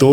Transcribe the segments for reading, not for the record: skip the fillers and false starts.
2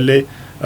LA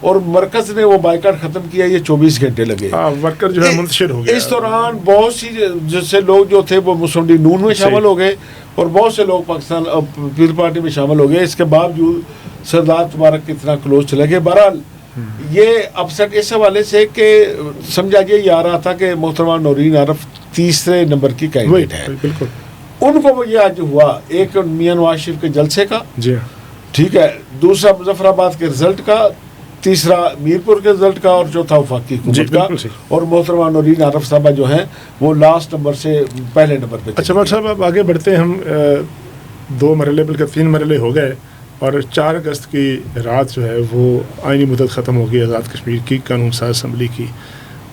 اور مرکز نے وہ بائیکاٹ ختم کیا, یہ 24 گھنٹے لگے. ورکر جو ہے منتشر ہو گیا. اس دوران بہت سی جیسے لوگ جو تھے وہ مسلم لیگ نون میں شامل ہو گئے اور بہت سے لوگ پاکستان پیپل پارٹی میں شامل ہو گئے. اس کے باوجود سردار مبارک اتنا کلوز چلے گئے. بہرحال یہ اپسیٹ اس حوالے سے کہ سمجھا یہ آ رہا تھا کہ محترمہ نورین عارف تیسرے نمبر کی کینڈیڈیٹ ہے. بالکل ان کو یہ آج ہوا, ایک میاں نواز شریف کے جلسے کا, جی ٹھیک ہے, دوسرا مظفر آباد کے رزلٹ کا, تیسرا میرپور کے رزلٹ کا, اور چوتھا وفاقی حکومت کا. اور محترمہ نورین عارف صاحبہ جو ہیں وہ لاسٹ نمبر سے پہلے نمبر پہ. اچھا ڈاکٹر صاحب اب آگے بڑھتے ہیں. ہم 2 مرحلے بلکہ 3 مرحلے ہو گئے اور 4 اگست کی رات جو ہے وہ آئینی مدت ختم ہو گئی آزاد کشمیر کی قانون ساز اسمبلی کی.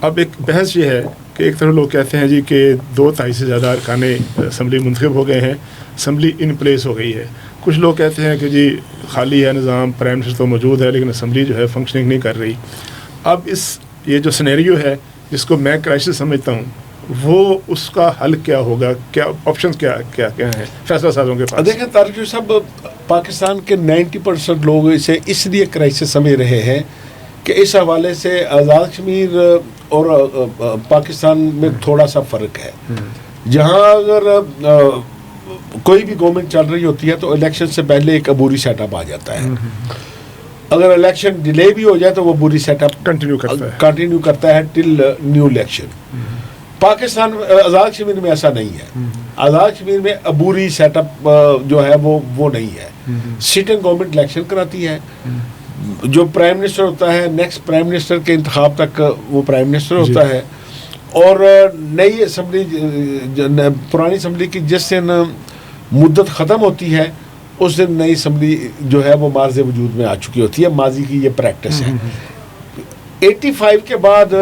اب ایک بحث یہ ہے کہ ایک طرف لوگ کہتے ہیں جی کہ 2/3 سے زیادہ ارکان اسمبلی منتخب ہو گئے ہیں, اسمبلی ان پلیس ہو گئی ہے. کچھ لوگ کہتے ہیں کہ جی خالی ہے نظام, پرائم منسٹر تو موجود ہے لیکن اسمبلی جو ہے فنکشننگ نہیں کر رہی. اب یہ جو سینیریو ہے جس کو میں کرائسس سمجھتا ہوں, وہ اس کا حل کیا ہوگا, کیا آپشنز کیا ہیں فیصلہ سازوں کے پاس؟ دیکھیں طارق صاحب, پاکستان کے 90% لوگ اسے اس لیے کرائسس سمجھ رہے ہیں کہ اس حوالے سے آزاد کشمیر اور پاکستان میں تھوڑا سا فرق ہے. جہاں اگر کوئی بھی گورنمنٹ چل رہی ہوتی ہے تو الیکشن سے پہلے ایک عبوری سیٹ اپ آ جاتا ہے. اگر الیکشن ڈیلے بھی ہو جائے تو وہ عبوری سیٹ اپ کنٹینیو کرتا ہے ٹل نیو الیکشن. پاکستان آزاد کشمیر میں ایسا نہیں ہے. آزاد کشمیر میں عبوری سیٹ اپ جو ہے وہ نہیں ہے. سٹنگ گورنمنٹ الیکشن کراتی ہے, جو پرائم منسٹر ہوتا ہے نیکسٹ پرائم منسٹر کے انتخاب تک وہ پرائم منسٹر ہوتا ہے, اور نئی اسمبلی پرانی اسمبلی کی جس دن مدت ختم ہوتی ہے اس دن نئی اسمبلی جو ہے وہ مارز وجود میں آ چکی ہوتی ہے. ماضی کی یہ پریکٹس ہے. 85 کے بعد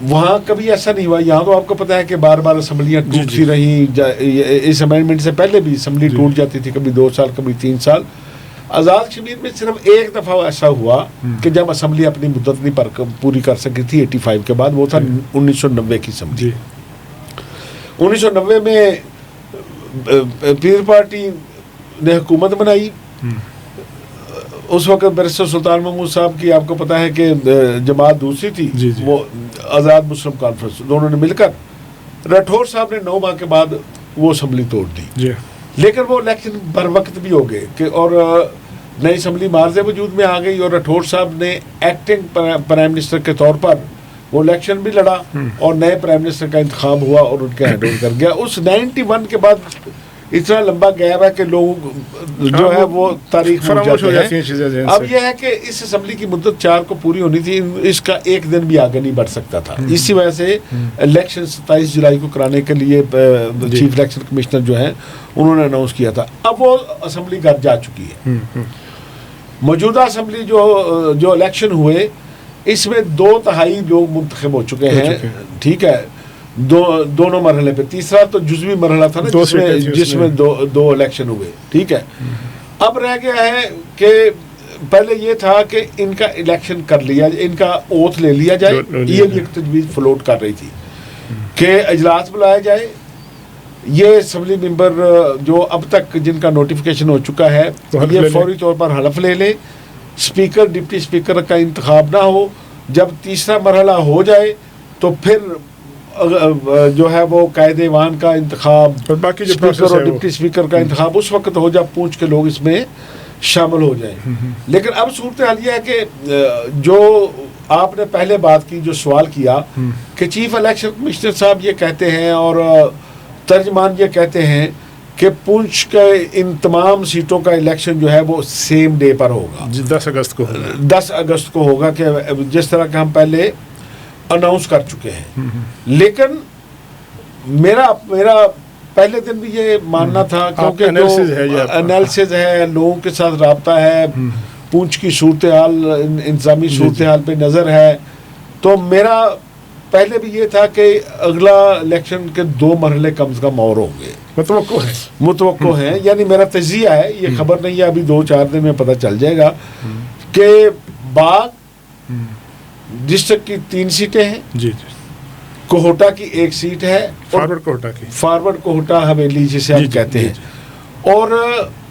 وہاں کبھی ایسا نہیں ہوا. یہاں تو آپ کو پتا ہے کہ بار بار اسمبلیاں ٹوٹتی رہیں. اس امینڈمنٹ سے پہلے بھی اسمبلی ٹوٹ جاتی تھی, کبھی 2 سال کبھی 3 سال. آزاد کشمیر میں صرف ایک دفعہ ایسا ہوا کہ جب اسمبلی اپنی مدت نہیں پوری کر سکی تھی 85 کے بعد, وہ تھا 1990 کی اسمبلی. 1990 میں پیپل پارٹی نے حکومت بنائی. اس وقت بیرسٹر سلطان محمود صاحب کی آپ کو پتا ہے کہ جماعت دوسری تھی, وہ آزاد مسلم کانفرنس, دونوں نے مل کر راٹھور صاحب نے 9 ماہ کے بعد وہ اسمبلی توڑ دی. لیکن وہ الیکشن بر وقت بھی ہو گئے کہ اور نئی اسمبلی مارز وجود میں آ گئی, اور راٹھور صاحب نے ایکٹنگ پرائم منسٹر کے طور پر وہ الیکشن بھی لڑا اور نئے پرائم منسٹر کا انتخاب ہوا اور ان کا ہینڈ اوور کر گیا. اس 91 کے بعد اتنا لمبا گیپ ہے کہ لوگ جو ہے وہ تاریخ فراموش ہو جاتے ہیں. اب یہ ہے کہ اس اسمبلی کی مدت 4 کو پوری ہونی تھی, اس کا ایک دن بھی آگے نہیں بڑھ سکتا تھا. اسی وجہ سے الیکشن 27 جولائی کو کرانے کے لیے چیف الیکشن کمشنر جو ہیں انہوں نے اناؤنس کیا تھا. اب وہ اسمبلی گھر جا چکی ہے. موجودہ اسمبلی جو الیکشن ہوئے اس میں 2/3 لوگ منتخب ہو چکے ہیں, ٹھیک ہے, دونوں مرحلے پہ. تیسرا تو جزوی مرحلہ تھا نا جس میں دو الیکشن ہوئے, ٹھیک ہے. اب رہ گیا ہے کہ پہلے یہ تھا کہ ان کا الیکشن کر لیا, ان کا اوتھ لے لیا جائے. یہ بھی ایک تجویز فلوٹ کر رہی تھی کہ اجلاس بلایا جائے. یہ اسمبلی ممبر جو اب تک جن کا نوٹیفیکیشن ہو چکا ہے یہ فوری طور پر حلف لے لے. اسپیکر ڈپٹی اسپیکر کا انتخاب نہ ہو. جب تیسرا مرحلہ ہو جائے تو پھر جو ہے وہ قائد ایوان کا انتخاب, اسپیکر اور ڈپٹی اسپیکر کا انتخاب اس وقت ہو جب پوچھ کے لوگ اس میں شامل ہو جائیں. لیکن اب صورتحال یہ ہے کہ جو آپ نے پہلے بات کی, جو سوال کیا کہ چیف الیکشن کمشنر صاحب یہ کہتے ہیں اور ترجمان یہ کہتے ہیں کہ پونچھ کے ان تمام سیٹوں کا الیکشن جو ہے وہ سیم ڈے پر ہوگا, 10 اگست کو ہوگا, کہ جس طرح کہ ہم پہلے اناؤنس کر چکے ہیں. لیکن میرا پہلے دن بھی یہ ماننا تھا کیونکہ انالیسز ہے, لوگوں کے ساتھ رابطہ ہے, پونچھ کی صورتحال انتظامی صورتحال پہ نظر ہے, تو میرا پہلے بھی یہ تھا کہ اگلا الیکشن کے 2 مرحلے کم سے کم اور ہوں گے, متوقع ہیں. یعنی میرا تجزیہ ہے, یہ خبر نہیں ہے, ابھی 2-4 دن میں پتہ چل جائے گا کہ باغ ڈسٹرکٹ کی 3 سیٹیں ہیں, کوہوٹا کی 1 سیٹ ہے, فارورڈ کوہوٹا حویلی جسے ہم کہتے ہیں, اور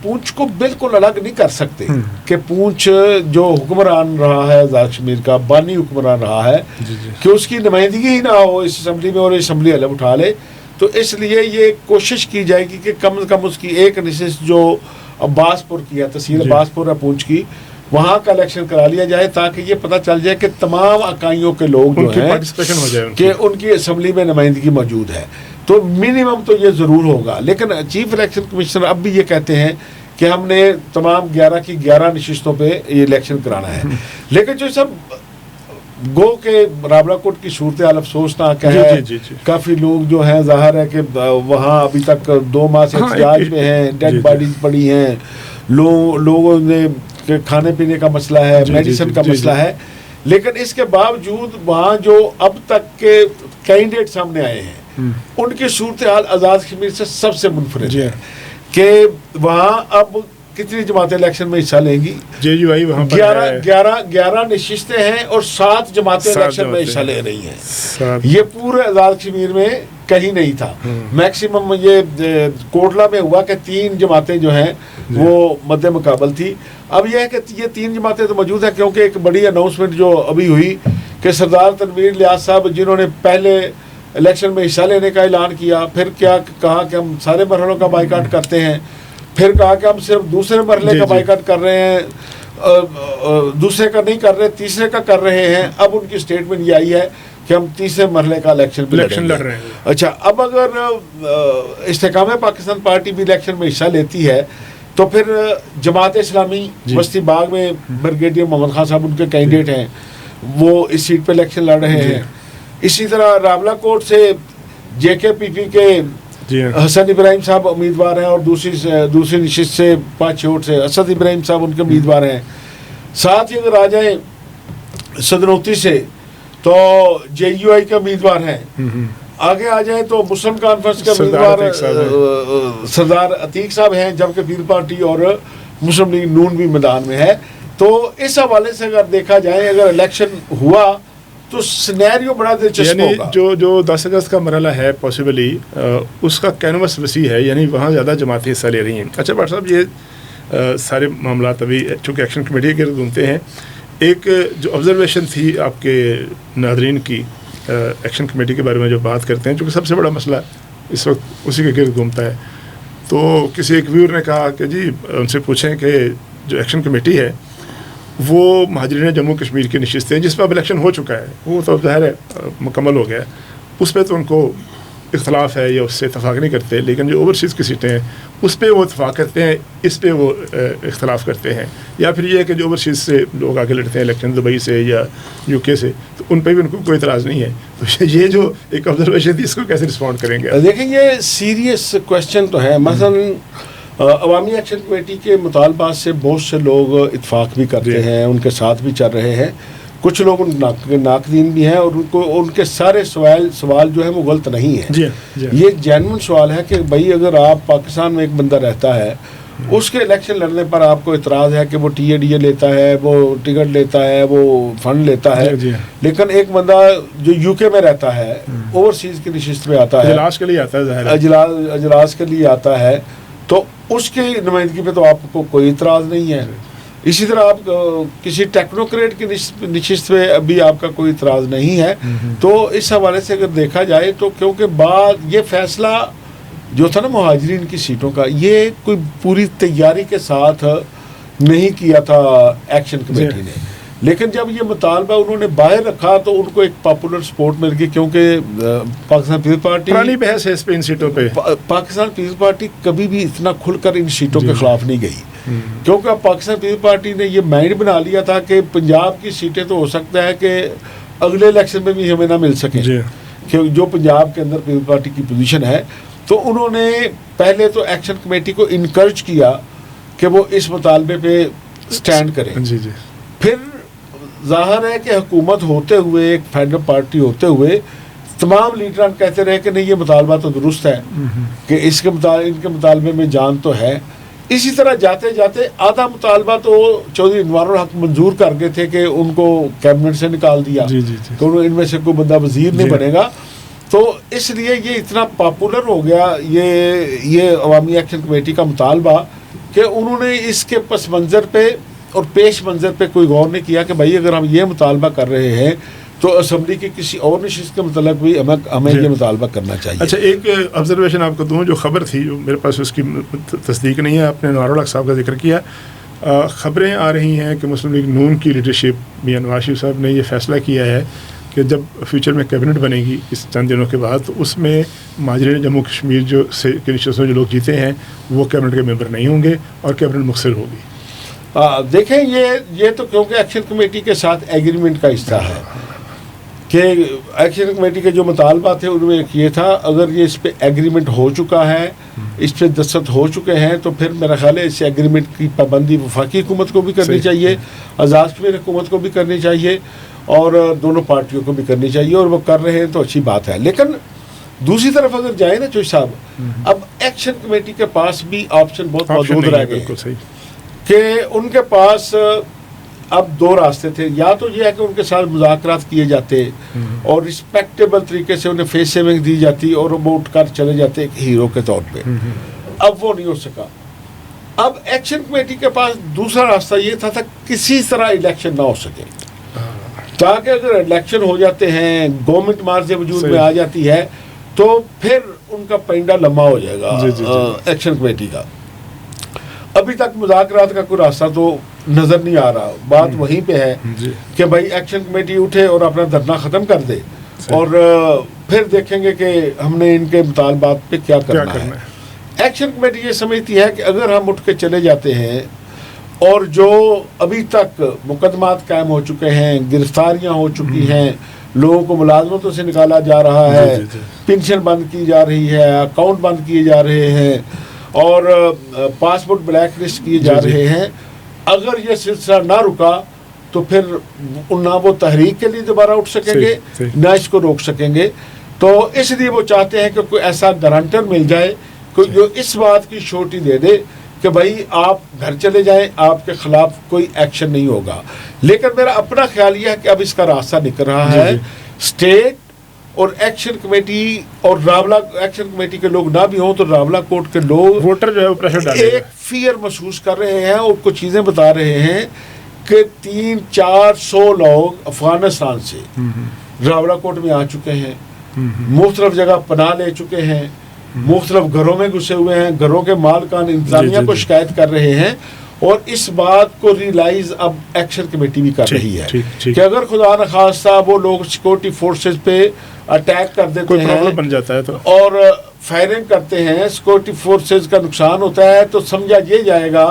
پونچھ کو بالکل الگ نہیں کر سکتے کہ پونچھ جو حکمران رہا ہے آزاد کشمیر کا بانی حکمران رہا ہے کہ اس کی نمائندگی ہی نہ ہو اس اسمبلی میں اور اسمبلی الگ اٹھا لے. تو اس لیے یہ کوشش کی جائے گی کہ کم از کم اس کی ایک نشست جو عباس پور کی ہے, تحصیل عباس پور ہے پونچھ کی, وہاں کا الیکشن کرا لیا جائے تاکہ یہ پتہ چل جائے کہ تمام اکائیوں کے لوگ جو ہیں کہ ان کی اسمبلی میں نمائندگی موجود ہے. تو منیمم تو یہ ضرور ہوگا. لیکن چیف الیکشن کمشنر اب بھی یہ کہتے ہیں کہ ہم نے تمام 11 کی 11 نشستوں پہ یہ الیکشن کرانا ہے. لیکن جو سب گو کے راولا کوٹ کی صورتحال افسوسناک ہے. کافی لوگ جو ہیں ظاہر ہے کہ وہاں ابھی تک 2 ماہ سے احتجاج میں ہیں, ڈیڈ باڈیز پڑی ہیں, لوگوں نے کھانے پینے کا مسئلہ ہے, میڈیسن کا مسئلہ ہے. لیکن اس کے باوجود وہاں جو اب تک کے کینڈیڈیٹ سامنے آئے ہیں ان کی صورتحال آزاد کشمیر سے سب سے منفرد ہے کہ وہاں اب کتنی جماعتیں الیکشن میں حصہ لیں گی؟ جے یو آئی وہاں 11 نشستیں ہیں اور 7 جماعتیں الیکشن میں حصہ لے رہی ہیں. یہ پورے آزاد کشمیر میں کہیں نہیں تھا. میکسیمم یہ کوٹلہ میں ہوا کہ 3 جماعتیں جو ہیں وہ مد مقابل تھی. اب یہ ہے کہ یہ 3 جماعتیں تو موجود ہیں کیونکہ ایک بڑی اناؤنسمنٹ جو ابھی ہوئی کہ سردار تنویر الیاس صاحب جنہوں نے پہلے الیکشن میں حصہ لینے کا اعلان کیا, پھر کیا کہا کہ ہم سارے مرحلوں کا بائیکاٹ کرتے ہیں, پھر کہا کہ ہم صرف دوسرے مرحلے کا بائیکاٹ کر رہے ہیں, دوسرے کا نہیں کر رہے, تیسرے کا کر رہے ہیں. اب ان کی اسٹیٹمنٹ یہ آئی ہے کہ ہم تیسرے مرحلے کا الیکشن لڑ رہے ہیں. اچھا, اب اگر استحکام پاکستان پارٹی بھی الیکشن میں حصہ لیتی ہے تو پھر جماعت اسلامی بستی باغ میں بریگیڈیئر محمد خان صاحب ان کے کینڈیڈیٹ ہیں, وہ اس سیٹ پہ الیکشن لڑ رہے ہیں. اسی طرح راولا کوٹ سے جے کے پی پی کے حسن ابراہیم صاحب امیدوار ہیں اور دوسری نشست سے پانچوٹ سے اسد ابراہیم صاحب ان کے امیدوار ہیں. ساتھ ہی اگر آ جائیں صدرنوتی سے تو جے یو آئی کے امیدوار ہیں. آگے آ جائیں تو مسلم کانفرنس کے امیدوار سردار عتیق صاحب ہیں, جبکہ پیپل پارٹی اور مسلم لیگ نون بھی میدان میں ہے. تو اس حوالے سے اگر دیکھا جائے اگر الیکشن ہوا تو سینیریو بڑا دلچسپ ہوگا. جو 10 اگست کا مرحلہ ہے پاسبلی اس کا کینوس وسیع ہے, یعنی وہاں زیادہ جماعتیں حصہ لے رہی ہیں. اچھا بٹ صاحب, یہ سارے معاملات ابھی چونکہ ایکشن کمیٹی کے گرد گھومتے ہیں. ایک جو آبزرویشن تھی آپ کے ناظرین کی ایکشن کمیٹی کے بارے میں جو بات کرتے ہیں, چونکہ سب سے بڑا مسئلہ اس وقت اسی کے گرد گھومتا ہے, تو کسی ایک ویور نے کہا کہ جی ان سے پوچھیں کہ جو ایکشن کمیٹی ہے وہ مہاجرین جموں کشمیر کی نشستیں جس پہ اب الیکشن ہو چکا ہے, وہ تو ظاہر ہے مکمل ہو گیا ہے, اس پہ تو ان کو اختلاف ہے یا اس سے اتفاق نہیں کرتے. لیکن جو اوورسیز کی سیٹیں ہیں اس پہ وہ اتفاق کرتے ہیں, اس پہ وہ اختلاف کرتے ہیں. یا پھر یہ ہے کہ جو اوورسیز سے لوگ آگے لڑتے ہیں الیکشن دبئی سے یا یو کے سے, تو ان پہ بھی ان کو کوئی اعتراض نہیں ہے. تو یہ جو ایک آبزرویشن تھی اس کو کیسے رسپونڈ کریں گے؟ دیکھیں یہ سیریس کویشچن تو ہے. مثلاً عوامی ایکشن کمیٹی کے مطالبات سے بہت سے لوگ اتفاق بھی کرتے ہیں, ان کے ساتھ بھی چل رہے ہیں. کچھ لوگ ناقدین بھی ہیں اور ان کے سارے سوال جو ہے وہ غلط نہیں ہے. یہ ایک جینوئن سوال ہے کہ بھائی اگر آپ پاکستان میں ایک بندہ رہتا ہے, اس کے الیکشن لڑنے پر آپ کو اعتراض ہے کہ وہ ٹی اے ڈی اے لیتا ہے, وہ ٹکٹ لیتا ہے, وہ فنڈ لیتا ہے, لیکن ایک بندہ جو یو کے میں رہتا ہے اوورسیز کی نشست میں آتا ہے, اجلاس کے لیے آتا ہے, اجلاس کے لیے آتا ہے, تو اس کی نمائندگی پہ تو آپ کو کوئی اعتراض نہیں ہے. اسی طرح آپ کسی ٹیکنوکریٹ کی نشست پہ ابھی آپ کا کوئی اعتراض نہیں ہے. تو اس حوالے سے اگر دیکھا جائے تو کیونکہ یہ فیصلہ جو تھا نا مہاجرین کی سیٹوں کا, یہ کوئی پوری تیاری کے ساتھ نہیں کیا تھا ایکشن کمیٹی نے, لیکن جب یہ مطالبہ انہوں نے باہر رکھا تو ان کو ایک پاپولر سپورٹ مل گئی. کیونکہ پاکستان پیپلز پارٹی پرانی بحث ہے اس پہ, ان سیٹوں پہ پاکستان پیپلز پارٹی کبھی بھی اتنا کھل کر ان سیٹوں کے خلاف نہیں گئی, کیونکہ اب پاکستان پیپلز پارٹی نے یہ مائنڈ بنا لیا تھا کہ پنجاب کی سیٹیں تو ہو سکتا ہے کہ اگلے الیکشن میں بھی ہمیں نہ مل سکیں, کہ جو پنجاب کے اندر پیپلز پارٹی کی پوزیشن ہے. تو انہوں نے پہلے تو ایکشن کمیٹی کو انکریج کیا کہ وہ اس مطالبے پہ سٹینڈ کریں. پھر ظاہر ہے کہ حکومت ہوتے ہوئے, ایک فیڈرل پارٹی ہوتے ہوئے, تمام لیڈران کہتے رہے کہ نہیں یہ مطالبہ تو درست ہے, کہ ان کے مطالبے میں جان تو ہے. اسی طرح جاتے جاتے آدھا مطالبہ تو چودھری انوار الحق منظور کر گئے تھے کہ ان کو کیبنٹ سے نکال دیا, تو ان میں سے کوئی بندہ وزیر نہیں بنے گا. تو اس لیے یہ اتنا پاپولر ہو گیا یہ عوامی ایکشن کمیٹی کا مطالبہ کہ انہوں نے اس کے پس منظر پہ اور پیش منظر پہ کوئی غور نہیں کیا کہ بھائی اگر ہم یہ مطالبہ کر رہے ہیں تو اسمبلی کی کسی اور نشست کے متعلق بھی ہمیں یہ مطالبہ کرنا چاہیے. اچھا ایک آبزرویشن آپ کو دوں, جو خبر تھی جو میرے پاس اس کی تصدیق نہیں ہے, آپ نے انوار الحق صاحب کا ذکر کیا, خبریں آ رہی ہیں کہ مسلم لیگ نون کی لیڈرشپ میاں نواز شریف صاحب نے یہ فیصلہ کیا ہے کہ جب فیوچر میں کیبنٹ بنے گی اس چند دنوں کے بعد, تو اس میں مہاجرین جموں کشمیر جو کی نشستوں جو لوگ جیتے ہیں وہ کیبنٹ کے ممبر نہیں ہوں گے اور کیبنٹ مختصر ہوگی. دیکھیں یہ تو کیونکہ ایکشن کمیٹی کے ساتھ ایگریمنٹ کا حصہ ہے کہ ایکشن کمیٹی کے جو مطالبات تھے ان میں ایک یہ تھا, اگر یہ اس پہ ایگریمنٹ ہو چکا ہے, اس پہ دستخط ہو چکے ہیں, تو پھر میرا خیال ہے اس ایگریمنٹ کی پابندی وفاقی حکومت کو بھی کرنی چاہیے, آزاد کشمیر حکومت کو بھی کرنی چاہیے اور دونوں پارٹیوں کو بھی کرنی چاہیے, اور وہ کر رہے ہیں تو اچھی بات ہے. لیکن دوسری طرف اگر جائیں نا چوش صاحب, اب ایکشن کمیٹی کے پاس بھی آپشن بہت موجود رہ گئے کہ ان کے پاس اب دو راستے تھے. یا تو یہ ہے کہ ان کے ساتھ مذاکرات کیے جاتے اور رسپیکٹیبل طریقے سے انہیں فیس سیونگ دی جاتی اور وہ اٹھ کر چلے جاتے ایک ہیرو کے طور پہ. اب وہ نہیں ہو سکا. اب ایکشن کمیٹی کے پاس دوسرا راستہ یہ تھا کسی طرح الیکشن نہ ہو سکے, تاکہ اگر الیکشن ہو جاتے ہیں, گورنمنٹ مارچ وجود میں آ جاتی ہے, تو پھر ان کا پینڈا لمبا ہو جائے گا ایکشن کمیٹی کا. ابھی تک مذاکرات کا کوئی راستہ تو نظر نہیں آ رہا. بات وہیں پہ ہے کہ بھائی ایکشن کمیٹی اٹھے اور اپنا دھرنا ختم کر دے اور پھر دیکھیں گے کہ ہم نے ان کے مطالبات پہ کیا کرنا ہے. ایکشن کمیٹی یہ سمجھتی ہے کہ اگر ہم اٹھ کے چلے جاتے ہیں اور جو ابھی تک مقدمات قائم ہو چکے ہیں, گرفتاریاں ہو چکی ہیں, لوگوں کو ملازمتوں سے نکالا جا رہا ہے, پنشن بند کی جا رہی ہے, اکاؤنٹ بند کیے جا رہے ہیں اور پاسپورٹ بلیک لسٹ کیے جا رہے ہیں, اگر یہ سلسلہ نہ رکا تو پھر نہ وہ تحریک کے لیے دوبارہ اٹھ سکیں گے نہ اس کو روک سکیں گے. تو اس لیے وہ چاہتے ہیں کہ کوئی ایسا گارنٹر مل جائے کوئی جو اس بات کی شورٹی دے دے کہ بھائی آپ گھر چلے جائیں, آپ کے خلاف کوئی ایکشن نہیں ہوگا. لیکن میرا اپنا خیال یہ ہے کہ اب اس کا راستہ نکل رہا ہے. اسٹیٹ اور ایکشن کمیٹی اور راولہ ایکشن کمیٹی کے لوگ نہ بھی ہوں تو راولہ کوٹ کے لوگ ووٹر جو ہے وہ پریشر ڈالے ایک فیئر محسوس کر رہے ہیں اور کچھ چیزیں بتا رہے ہیں کہ 300-400 لوگ افغانستان سے راولہ کوٹ میں آ چکے ہیں, مختلف جگہ پناہ لے چکے ہیں, مختلف گھروں میں گھسے ہوئے ہیں, گھروں کے مالکان انتظامیہ کو شکایت کر رہے ہیں. اور اس بات کو ریلائز اب ایکشن کمیٹی بھی کر رہی ہے کہ اگر خدا نخواستہ وہ لوگ سیکورٹی فورسز پہ اٹیک کر دیتے ہیں بن جاتا ہے اور فائرنگ کرتے ہیں, سیکورٹی فورسز کا نقصان ہوتا ہے, تو سمجھا یہ جائے گا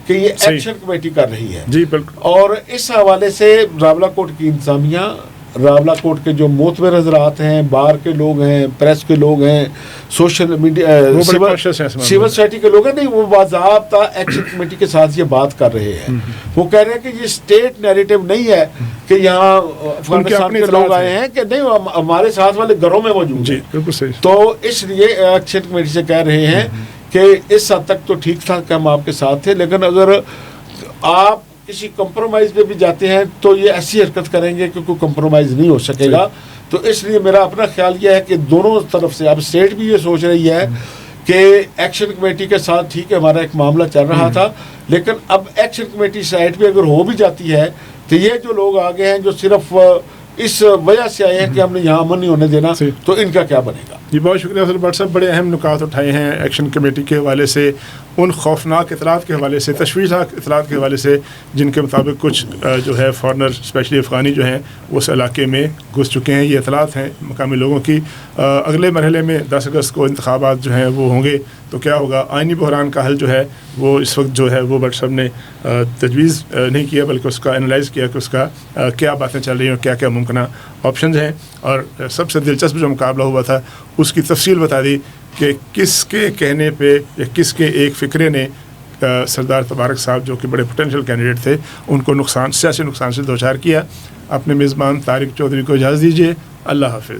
کہ یہ ایکشن کمیٹی کر رہی ہے. جی بالکل. اور اس حوالے سے راولہ کوٹ کی انتظامیہ, راولہ کوٹ کے جو معتبر حضرات ہیں, بار کے لوگ ہیں, پریس کے لوگ ہیں, سوشل میڈیا سول سوسائٹی کے لوگ ہیں, نہیں وہ باضابطہ ایکشن کمیٹی کے ساتھ یہ بات کر رہے ہیں. وہ کہہ رہے ہیں کہ یہ اسٹیٹ نیریٹو نہیں ہے کہ یہاں افغانستان کے لوگ آئے ہیں, کہ نہیں ہمارے ساتھ والے گھروں میں موجود ہیں. تو اس لیے ایکشن کمیٹی سے کہہ رہے ہیں کہ اس حد تک تو ٹھیک تھا کہ ہم آپ کے ساتھ تھے, لیکن اگر آپ کسی کمپرومائز پہ بھی جاتے ہیں تو یہ ایسی حرکت کریں گے کہ کوئی کمپرومائز نہیں ہو سکے گا. تو اس لیے میرا اپنا خیال یہ ہے کہ دونوں طرف سے اب اسٹیٹ بھی یہ سوچ رہی ہے کہ ایکشن کمیٹی کے ساتھ ٹھیک ہے ہمارا ایک معاملہ چل رہا تھا, لیکن اب ایکشن کمیٹی سائٹ پہ اگر ہو بھی جاتی ہے تو یہ جو لوگ آگے ہیں جو صرف اس وجہ سے آئے ہیں کہ ہم نے یہاں امن نہیں ہونے دینا, تو ان کا کیا بنے گا. جی بہت شکریہ افضل بٹ صاحب, بڑے اہم نکات اٹھائے ہیں ایکشن کمیٹی کے حوالے سے, ان خوفناک اطلاعات کے حوالے سے, تشویشناک اطلاعات کے حوالے سے جن کے مطابق کچھ جو ہے فارنر اسپیشلی افغانی جو ہیں وہ اس علاقے میں گھس چکے ہیں. یہ اطلاعات ہیں مقامی لوگوں کی. اگلے مرحلے میں 10 اگست کو انتخابات جو ہیں وہ ہوں گے, تو کیا ہوگا. آئینی بحران کا حل جو ہے وہ اس وقت جو ہے وہ بٹ صاحب نے تجویز نہیں کیا, بلکہ اس کا انالائز کیا کہ اس کا کیا باتیں چل رہی ہیں اور کیا کیا ممکنہ آپشنز ہیں. اور سب سے دلچسپ جو مقابلہ ہوا تھا اس کی تفصیل بتا دی کہ کس کے کہنے پہ یا کس کے ایک فکرے نے سردار تبارک صاحب جو کہ بڑے پوٹینشیل کینڈیڈیٹ تھے ان کو سیاسی نقصان سے دوچار کیا. اپنے میزبان طارق چودھری کو اجازت دیجیے. اللہ حافظ.